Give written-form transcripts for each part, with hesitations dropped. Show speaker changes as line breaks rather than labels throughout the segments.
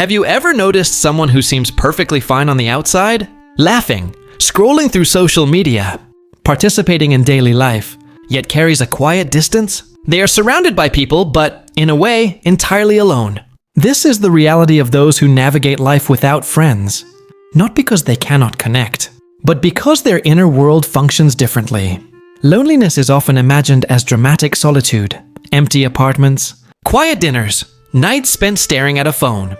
Have you ever noticed someone who seems perfectly fine on the outside? Laughing, scrolling through social media, participating in daily life, yet carries a quiet distance? They are surrounded by people, but, in a way, entirely alone. This is the reality of those who navigate life without friends. Not because they cannot connect, but because their inner world functions differently. Loneliness is often imagined as dramatic solitude, empty apartments, quiet dinners, nights spent staring at a phone.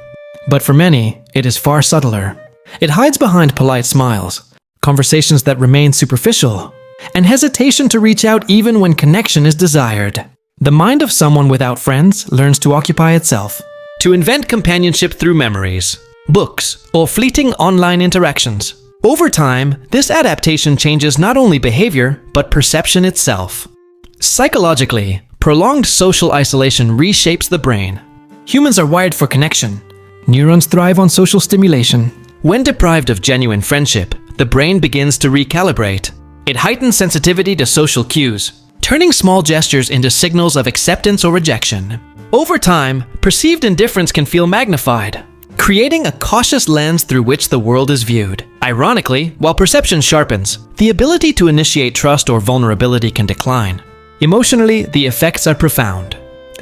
But for many, it is far subtler. It hides behind polite smiles, conversations that remain superficial, and hesitation to reach out even when connection is desired. The mind of someone without friends learns to occupy itself, to invent companionship through memories, books, or fleeting online interactions. Over time, this adaptation changes not only behavior, but perception itself. Psychologically, prolonged social isolation reshapes the brain. Humans are wired for connection. Neurons thrive on social stimulation. When deprived of genuine friendship, the brain begins to recalibrate. It heightens sensitivity to social cues, turning small gestures into signals of acceptance or rejection. Over time, perceived indifference can feel magnified, creating a cautious lens through which the world is viewed. Ironically, while perception sharpens, the ability to initiate trust or vulnerability can decline. Emotionally, the effects are profound.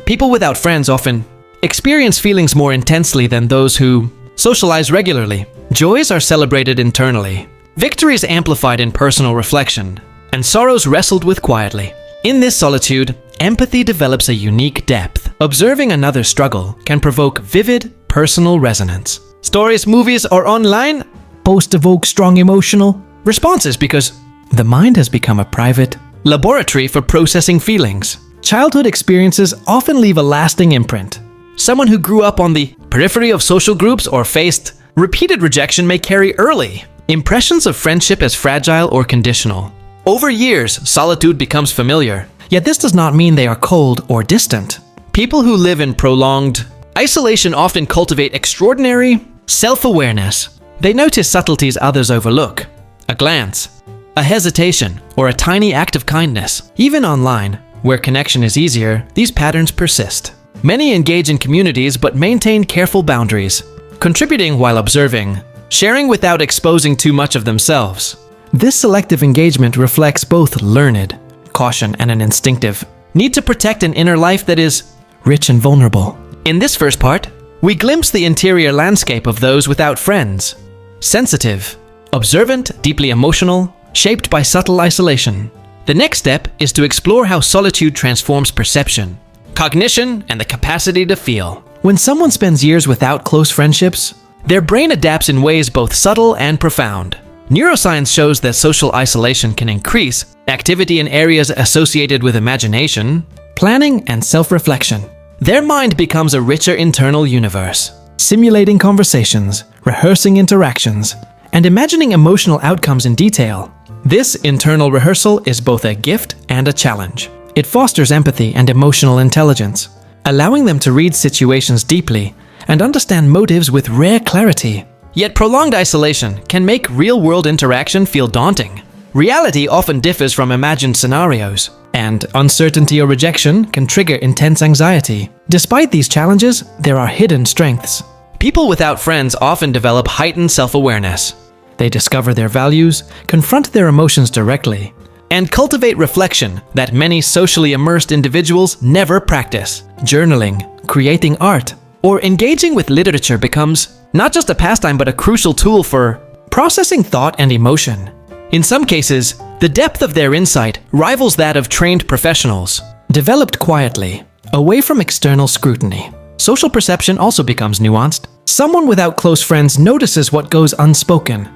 People without friends often experience feelings more intensely than those who socialize regularly. Joys are celebrated internally, victories amplified in personal reflection, and sorrows wrestled with quietly. In this solitude, empathy develops a unique depth. Observing another's struggle can provoke vivid, personal resonance. Stories, movies, or online posts evoke strong emotional responses because the mind has become a private laboratory for processing feelings. Childhood experiences often leave a lasting imprint. Someone who grew up on the periphery of social groups or faced repeated rejection may carry early impressions of friendship as fragile or conditional. Over years, solitude becomes familiar, yet this does not mean they are cold or distant. People who live in prolonged isolation often cultivate extraordinary self-awareness. They notice subtleties others overlook. A glance, a hesitation, or a tiny act of kindness. Even online, where connection is easier, these patterns persist. Many engage in communities but maintain careful boundaries, contributing while observing, sharing without exposing too much of themselves. This selective engagement reflects both learned caution and an instinctive need to protect an inner life that is rich and vulnerable. In this first part, we glimpse the interior landscape of those without friends. Sensitive, observant, deeply emotional, shaped by subtle isolation. The next step is to explore how solitude transforms perception, cognition, and the capacity to feel. When someone spends years without close friendships, their brain adapts in ways both subtle and profound. Neuroscience shows that social isolation can increase activity in areas associated with imagination, planning, and self-reflection. Their mind becomes a richer internal universe, simulating conversations, rehearsing interactions, and imagining emotional outcomes in detail. This internal rehearsal is both a gift and a challenge. It fosters empathy and emotional intelligence, allowing them to read situations deeply and understand motives with rare clarity. Yet prolonged isolation can make real-world interaction feel daunting. Reality often differs from imagined scenarios, and uncertainty or rejection can trigger intense anxiety. Despite these challenges, there are hidden strengths. People without friends often develop heightened self-awareness. They discover their values, confront their emotions directly, and cultivate reflection that many socially immersed individuals never practice. Journaling, creating art, or engaging with literature becomes not just a pastime but a crucial tool for processing thought and emotion. In some cases, the depth of their insight rivals that of trained professionals. Developed quietly, away from external scrutiny, social perception also becomes nuanced. Someone without close friends notices what goes unspoken.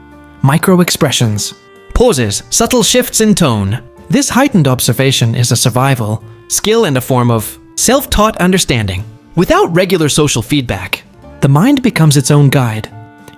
Micro-expressions, pauses, subtle shifts in tone. This heightened observation is a survival skill and a form of self-taught understanding. Without regular social feedback, the mind becomes its own guide,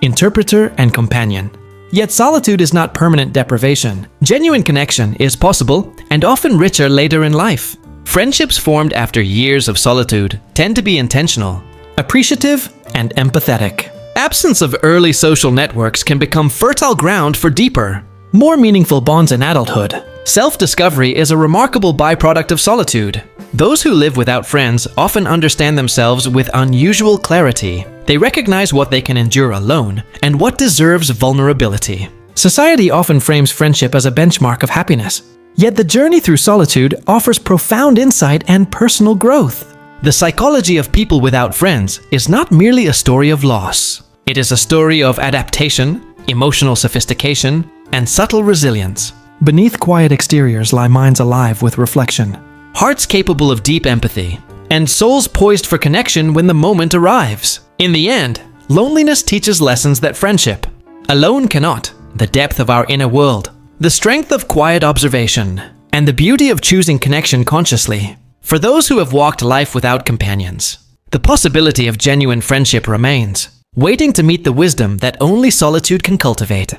interpreter, and companion. Yet solitude is not permanent deprivation. Genuine connection is possible and often richer later in life. Friendships formed after years of solitude tend to be intentional, appreciative, and empathetic. Absence of early social networks can become fertile ground for deeper, More meaningful bonds in adulthood. Self-discovery is a remarkable byproduct of solitude. Those who live without friends often understand themselves with unusual clarity. They recognize what they can endure alone and what deserves vulnerability. Society often frames friendship as a benchmark of happiness. Yet the journey through solitude offers profound insight and personal growth. The psychology of people without friends is not merely a story of loss. It is a story of adaptation, emotional sophistication, and subtle resilience. Beneath quiet exteriors lie minds alive with reflection, hearts capable of deep empathy, and souls poised for connection when the moment arrives. In the end, loneliness teaches lessons that friendship alone cannot. The depth of our inner world, the strength of quiet observation, and the beauty of choosing connection consciously. For those who have walked life without companions, the possibility of genuine friendship remains, waiting to meet the wisdom that only solitude can cultivate.